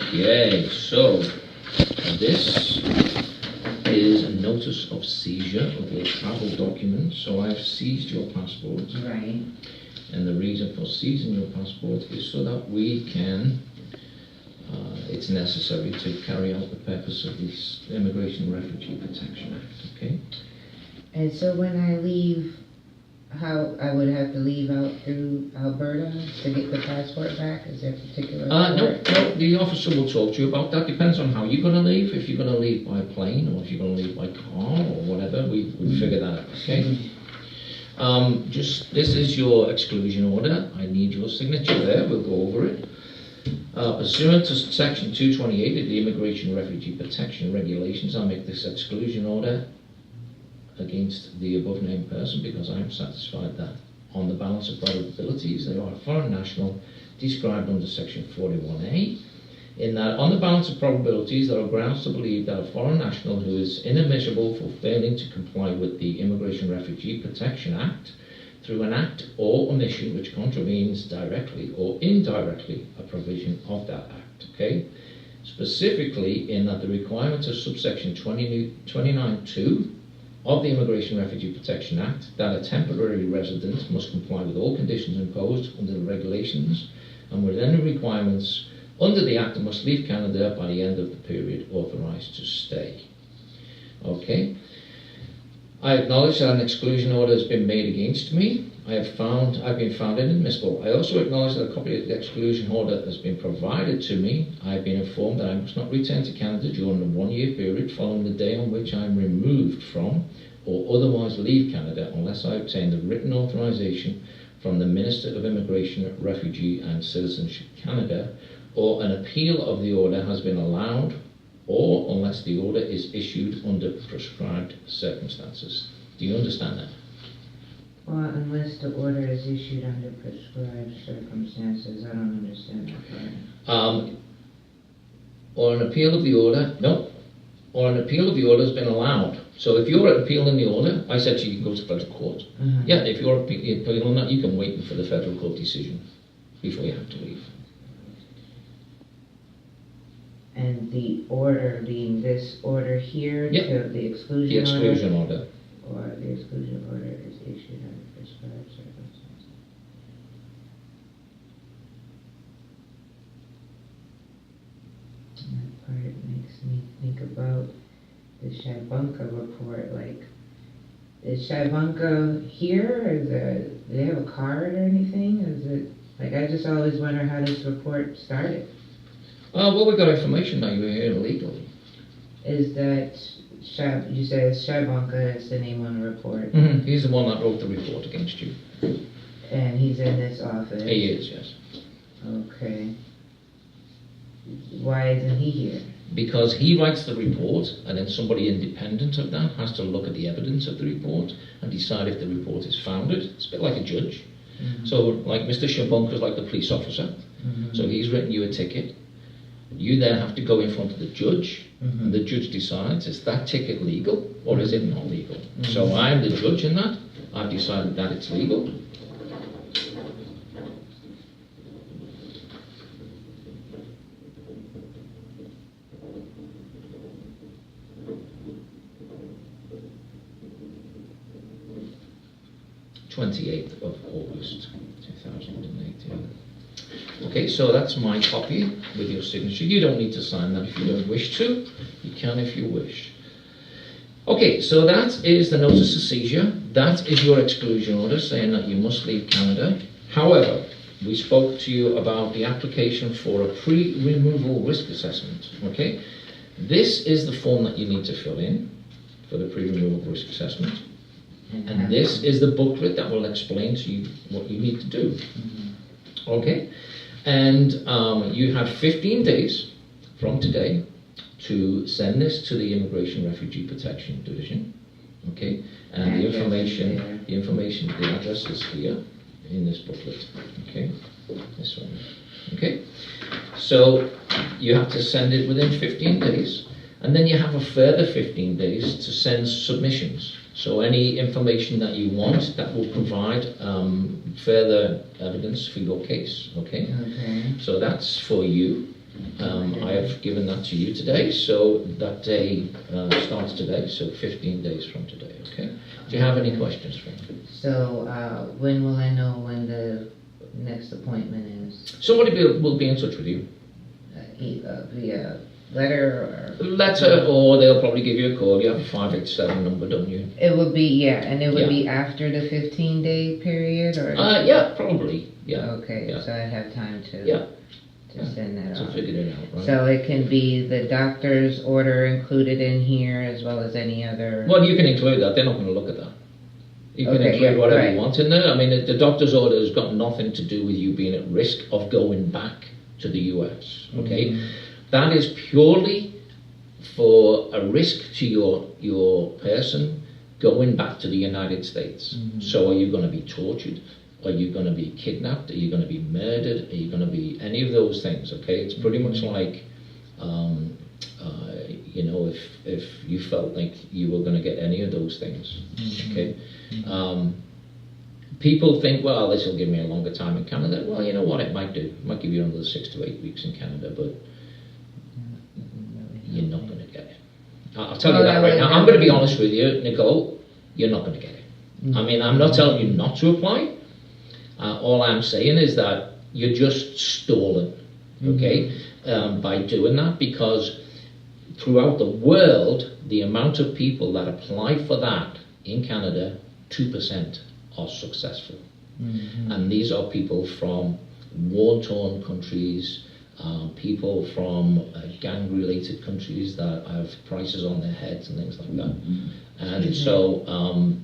Okay, so this is a notice of seizure of your travel documents. So I've seized your passport. Right. And the reason for seizing your passport is so that we can, it's necessary to carry out the purpose of this Immigration and Refugee Protection Act, okay? And so when I leave, how I would have to leave out through Alberta to get the passport back? Is there a particular? No, the officer will talk to you about that. Depends on how you're going to leave. If you're going to leave by plane or if you're going to leave by car or whatever, we figure that out, okay? This is your exclusion order. I need your signature there. We'll go over it. Pursuant to Section 228 of the Immigration and Refugee Protection Regulations, I make this exclusion order against the above named person because I am satisfied that on the balance of probabilities they are a foreign national described under Section 41A, in that on the balance of probabilities there are grounds to believe that a foreign national who is inadmissible for failing to comply with the Immigration and Refugee Protection Act through an act or omission which contravenes directly or indirectly a provision of that act, okay? Specifically in that the requirements of subsection 29(2) of the Immigration and Refugee Protection Act, that a temporary resident must comply with all conditions imposed under the regulations and with any requirements under the Act and must leave Canada by the end of the period authorised to stay. Okay. I acknowledge that an exclusion order has been made against me. I've been found inadmissible. I also acknowledge that a copy of the exclusion order has been provided to me. I've been informed that I must not return to Canada during the 1 year period following the day on which I am removed from or otherwise leave Canada unless I obtain the written authorization from the Minister of Immigration, Refugee and Citizenship Canada, or an appeal of the order has been allowed, or unless the order is issued under prescribed circumstances. Do you understand that? Well, unless the order is issued under prescribed circumstances, I don't understand that part. Or an appeal of the order, no, or an appeal of the order has been allowed. So if you're appealing the order, I said to you, you can go to federal court. Yeah, if you're appealing that, you can wait for the federal court decision before you have to leave. And the order being this order here, yeah. To the exclusion order? Or the exclusion order is issued under prescribed circumstances. And that part makes me think about the Shabunka report. Like, is Shabunka here? Or do they have a card or anything? Is it, like, I just always wonder how this report started. Well, we got information that you were here illegally. Is that you said Shabunka is the name on the report? Mm-hmm. He's the one that wrote the report against you. And he's in this office? He is, yes. Okay. Why isn't he here? Because he writes the report, and then somebody independent of that has to look at the evidence of the report and decide if the report is founded. It's a bit like a judge. Mm-hmm. So, like Mr. Shabunka is like the police officer. Mm-hmm. So he's written you a ticket. You then have to go in front of the judge, mm-hmm. and the judge decides, is that ticket legal or is it not legal? Mm-hmm. So I'm the judge in that. I've decided that it's legal. (28th of August, 2018). Okay, so that's my copy with your signature. You don't need to sign that if you don't wish to. You can if you wish. Okay, so that is the notice of seizure. That is your exclusion order saying that you must leave Canada. However, we spoke to you about the application for a pre-removal risk assessment. Okay, this is the form that you need to fill in for the pre-removal risk assessment. And this is the booklet that will explain to you what you need to do. Mm-hmm. Okay, and you have 15 days from today to send this to the Immigration Refugee Protection Division. Okay, and the information, the address is here in this booklet. Okay, this one. Okay, so you have to send it within 15 days, and then you have a further 15 days to send submissions. So any information that you want that will provide further evidence for your case, okay? Okay. So that's for you. I have given that to you today, so that day starts today, so 15 days from today, okay? Do you have any questions for me? So, when will I know when the next appointment is? Somebody will be in touch with you. Via letter or? Letter, or they'll probably give you a call. You have a 587 number, don't you? It would be, yeah, and it would be after the 15-day period, or? Yeah, probably, yeah. Okay, yeah. so I'd have time to send that So off. figure it out, right? So it can be the doctor's order included in here as well as any other? Well, you can include that. They're not going to look at that. You can include whatever you want in there. I mean, the doctor's order has got nothing to do with you being at risk of going back to the US, okay? Mm-hmm. That is purely for a risk to your person going back to the United States. Mm-hmm. So are you going to be tortured? Are you going to be kidnapped? Are you going to be murdered? Are you going to be any of those things, okay? It's pretty much like, you know, if you felt like you were going to get any of those things, mm-hmm. okay? Mm-hmm. People think, well, this will give me a longer time in Canada. Well, you know what it might do. It might give you another 6 to 8 weeks in Canada, but you're not going to get it. I'll tell you that right now. I'm going to be honest with you, Nicole, you're not going to get it. Mm-hmm. I mean, I'm not telling you not to apply. All I'm saying is that you're just stalling, okay, by doing that, because throughout the world, the amount of people that apply for that in Canada, 2% are successful. Mm-hmm. And these are people from war-torn countries, people from gang-related countries that have prices on their heads and things like that. Mm-hmm. And so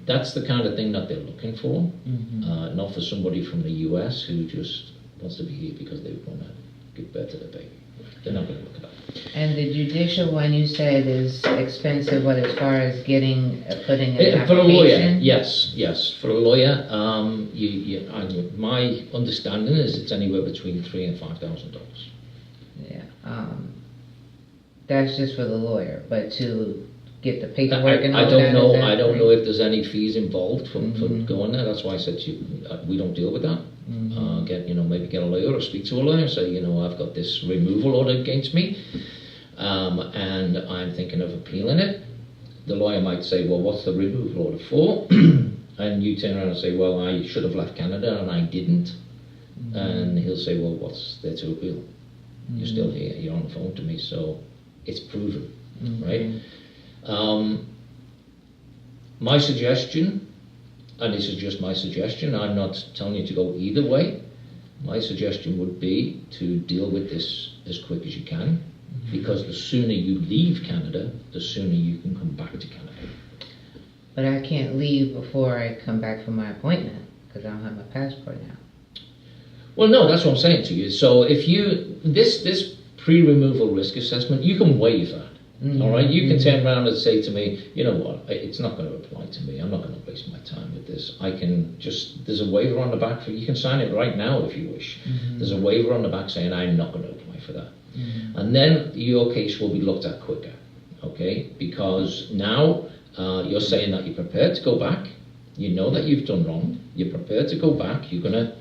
that's the kind of thing that they're looking for, mm-hmm. Not for somebody from the US who just wants to be here because they want to give birth to their baby. They're not going to look at that. And the judicial one you said is expensive, what, as far as getting, putting an application? For a lawyer, yes. For a lawyer, my understanding is it's anywhere between $3,000 and $5,000. Yeah, that's just for the lawyer, but to get the paperwork and all I don't that, know. I don't know if there's any fees involved for going there. That's why I said to you, we don't deal with that. Mm-hmm. Maybe get a lawyer or speak to a lawyer and say, I've got this removal order against me, and I'm thinking of appealing it. The lawyer might say, well, what's the removal order for? And you turn around and say, well, I should have left Canada and I didn't. Mm-hmm. And he'll say, well, what's there to appeal? Mm-hmm. You're still here. You're on the phone to me, so it's proven, mm-hmm. right? My suggestion, and this is just my suggestion, I'm not telling you to go either way. My suggestion would be to deal with this as quick as you can, mm-hmm. because the sooner you leave Canada, the sooner you can come back to Canada. But I can't leave before I come back for my appointment, because I don't have my passport now. Well, no, that's what I'm saying to you. So if this pre-removal risk assessment, you can waive that. Mm-hmm. All right, you can turn around and say to me, you know what, it's not going to apply to me. I'm not going to waste my time with this. I can just, there's a waiver on the back you can sign it right now if you wish. Mm-hmm. There's a waiver on the back saying I'm not going to apply for that. Mm-hmm. And then your case will be looked at quicker, okay? Because now you're saying that you're prepared to go back. You know that you've done wrong. You're prepared to go back. You're going to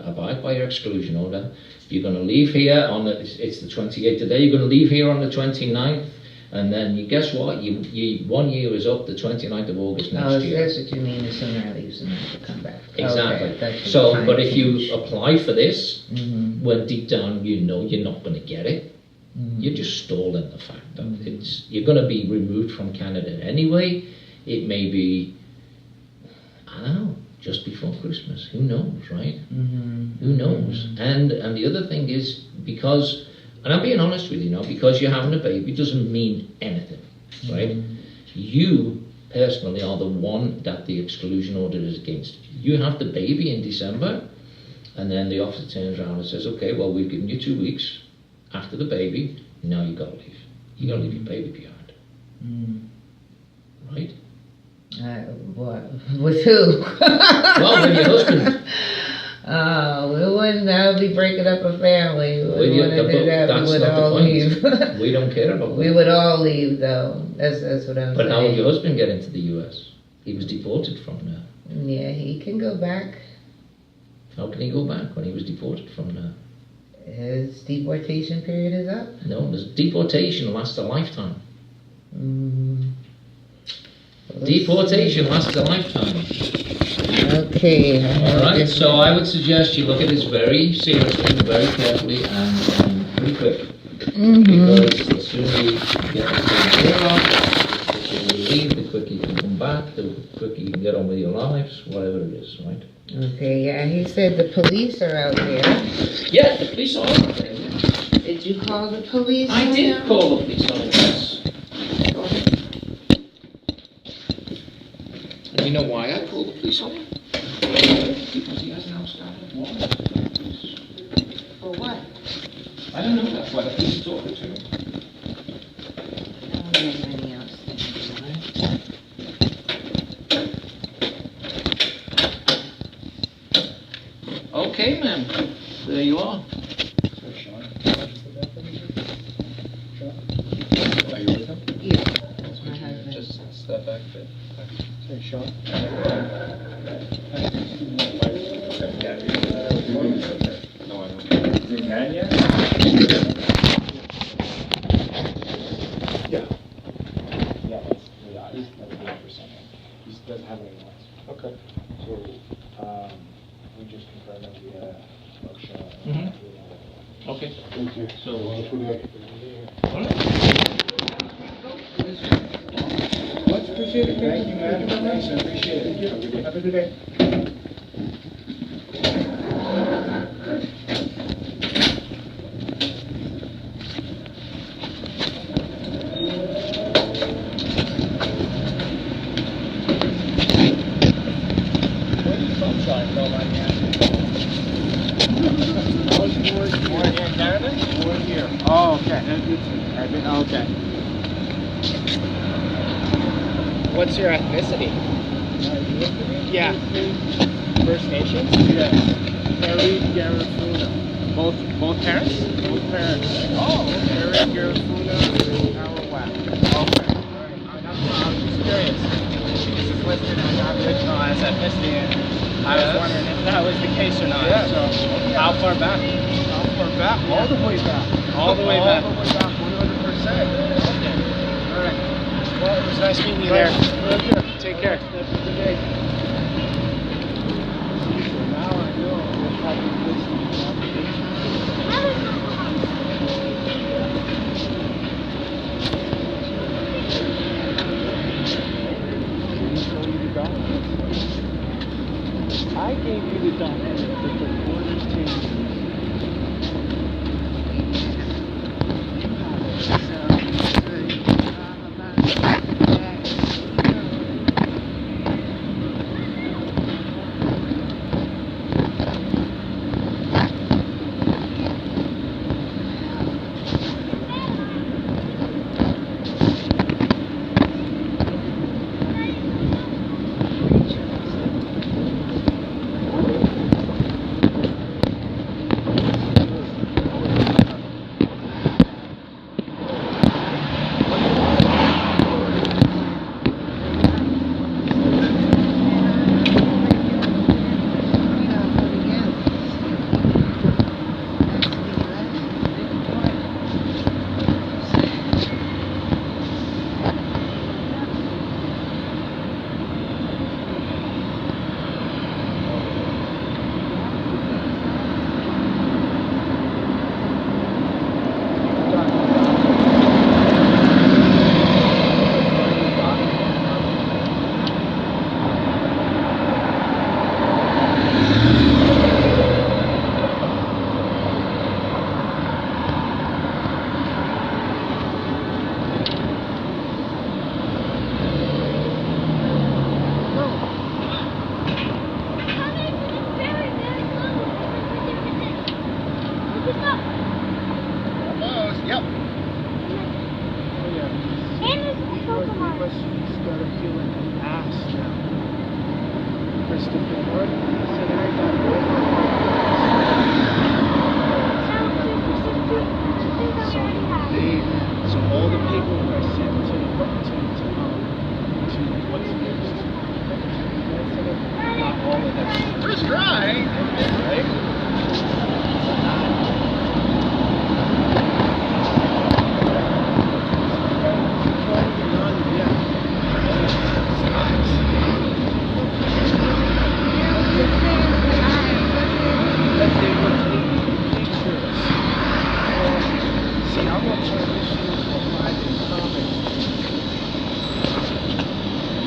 abide by your exclusion order. You're going to leave here on it's the 28th today. You're going to leave here on the 29th, and then guess what? You 1 year is up, the 29th of August next year. That's what you mean. The sooner I leave, the sooner I come back. Exactly. Okay, so, but if you apply for this, mm-hmm. when deep down you know you're not going to get it, mm-hmm. you're just stalling the fact that mm-hmm. You're going to be removed from Canada anyway. It may be, I don't know, just before Christmas. Who knows, right? Mm-hmm. Who knows? Mm-hmm. And the other thing is, because, and I'm being honest with you now, because you're having a baby doesn't mean anything, right? Mm-hmm. You personally are the one that the exclusion order is against. You have the baby in December, and then the officer turns around and says, okay, well, we've given you 2 weeks after the baby, now you got to leave. You got to leave your baby behind. Mm-hmm. Right? What? With who? Well, with your husband. That would be breaking up a family. We wouldn't do that. We would all leave. We don't care about that. We would all leave, though. That's what I'm saying. But how would your husband get into the U.S.? He was deported from there. Yeah, he can go back. How can he go back when he was deported from there? his deportation period is up? No, this deportation lasts a lifetime. Deportation lasts a lifetime. Okay. Alright, so I would suggest you look at this very seriously, very carefully, and pretty quick. Because the sooner you get this taken care of, the sooner you leave, the quicker you can come back, the quicker you can get on with your lives, whatever it is, right? Okay, yeah, he said the police are out there. Yeah, the police are out there. Did you call the police? I did call the police on it, yes. And you know why I called the police on him? Because he has an outstanding warrant. For what? I don't know, that's why the police are talking to him. Okay, ma'am. There you are. Are you with him? Yeah, that's my husband. Just step back a bit. Say, Sean. No, I don't. Is he man yet? Yeah. Yeah, he's like 100%. He doesn't have any lines. Okay. So, we just confirmed that we had a motion. Okay. Thank you. So, Let's appreciate it. Thank you, man. Thank you very much. I appreciate it. Have a good day. Born here in Canada? Born here. Oh, okay. Okay. What's your ethnicity? Yeah. First Nations? Yes. Harry Garifuna. Both parents? Both parents. Oh, okay. Harry Garifuna and Arawak. Okay. I'm just curious. This is listed as Aboriginal as ethnicity, and I was wondering if that was the case or not. Yeah. So, how far back? How far back? All the way back. All the way back. All the way back, 100%. Okay. All right. Well, it was nice meeting you there. Take care. Have a good day. So now I know what type of listening I gave you the document that the borders changed. You have it.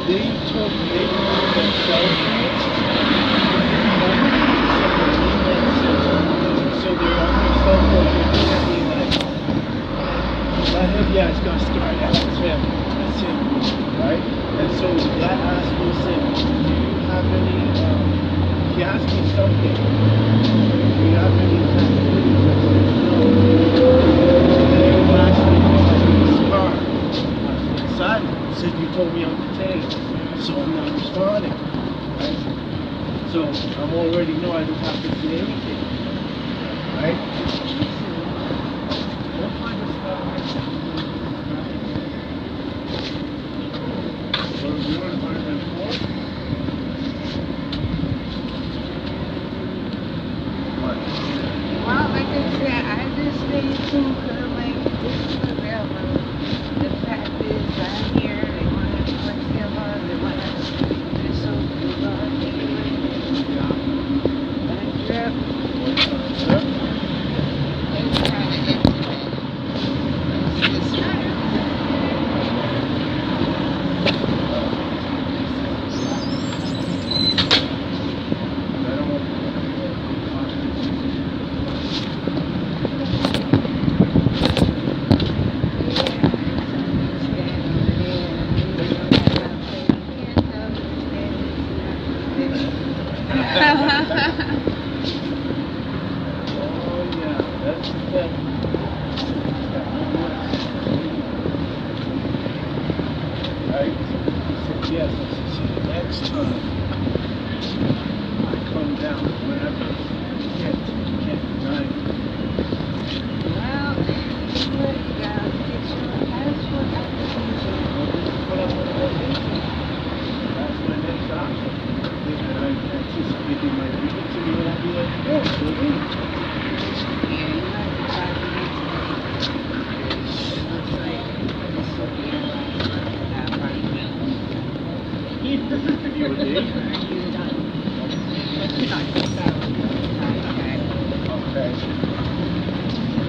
They took themselves from it. So they're on their cell phone, they're looking like, that him, yeah, it's gonna start, yeah, that's him, right? And so that asked me, said, do you have any, he asked me something, do you have any tattoos? I said, no. And then he asked me, this car. I said, silent. He said, you told me I'm detained, so I'm not responding, right? So I'm already know I don't have to say anything, right? What kind of stuff? So you want to find that for? What? Well, like I said, I just stay tuned because like this is available. The fact is, I'm here. They want to flex their laws. They want to do so good laws anyway. ADRIP. What's up, sir? They're trying to implement this system.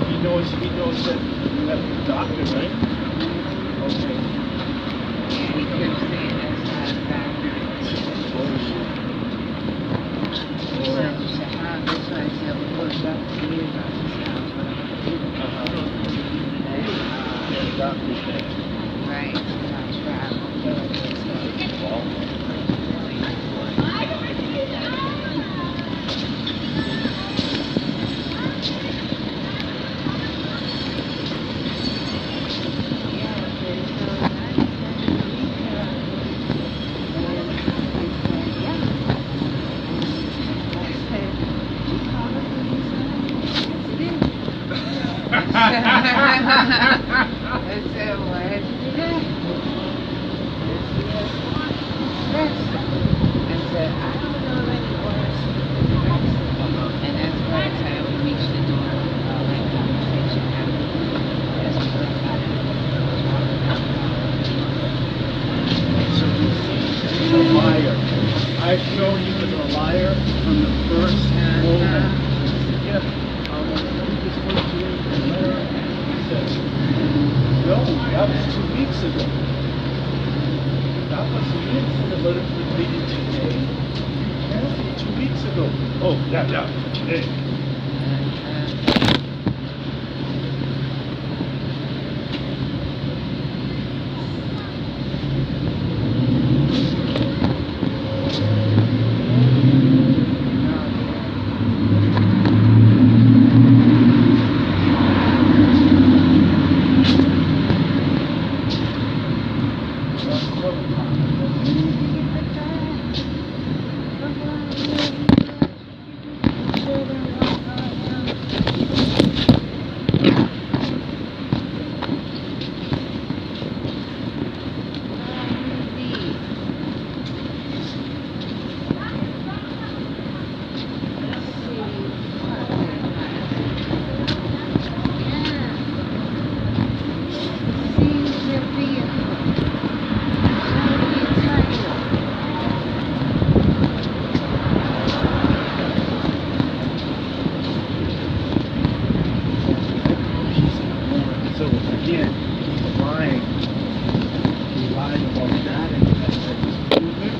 He knows that you have a doctor, right? Okay. Yeah, he kept saying that's not a factor. So, that's why I said, of course, Dr. Lee is on his house, but I'm going to do right, not travel. I said, why did you do that? I said, I don't know of any orders for the and that's why I said we reached the door that conversation happened. That's what I got So he's a liar. I've known he was a liar from the first moment. Yeah, let me just put you in the letter. He said, no, that was 2 weeks ago. That was in the letter for dated today. You canceled 2 weeks ago. Oh, yeah, for today. again, he's lying. He lied about that and I said, prove it.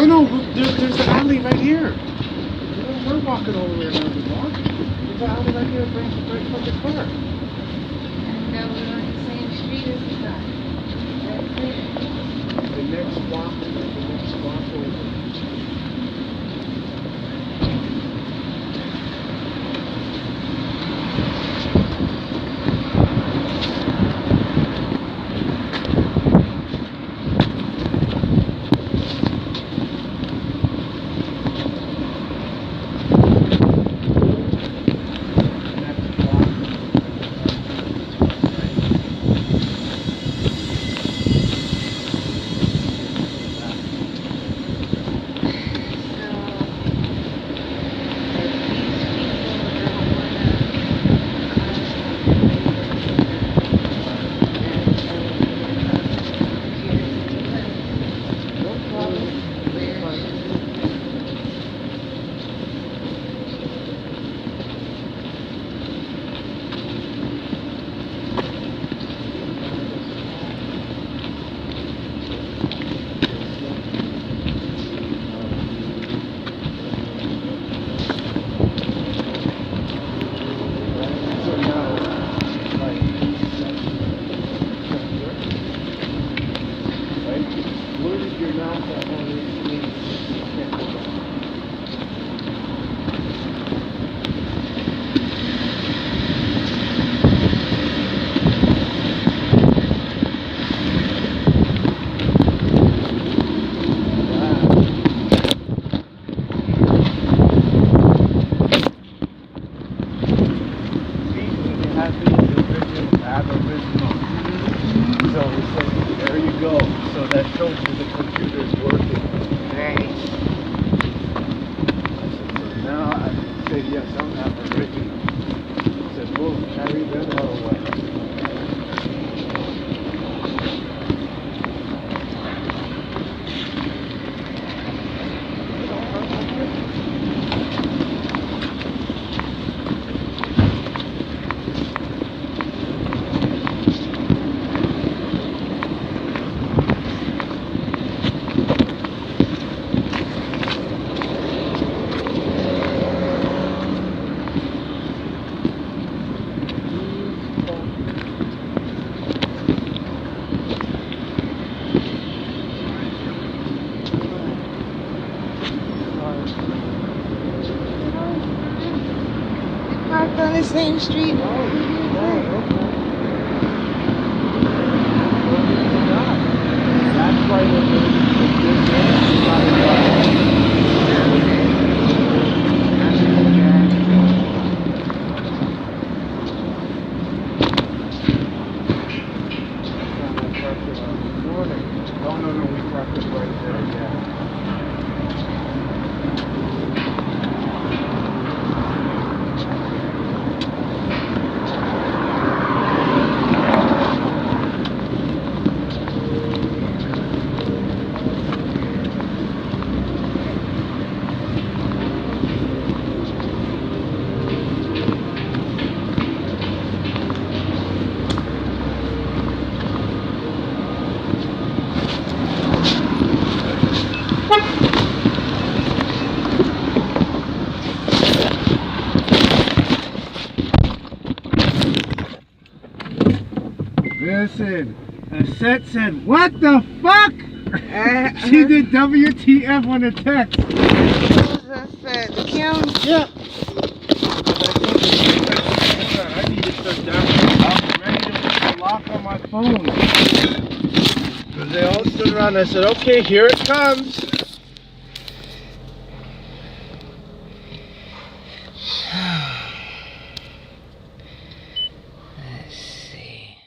No, there's the alley right here. We're walking all the way around the block. There's the alley right here right from the car. And we're on the same street as the guy. The next block over. On the same street. That's why no, we parked it right there, yeah. Listen, Auset said, what the fuck? She did WTF on the text. The Kim? Yeah. I need to shut down. I'm ready to put the lock on my phone. Because they all stood around. I said, okay, here it comes.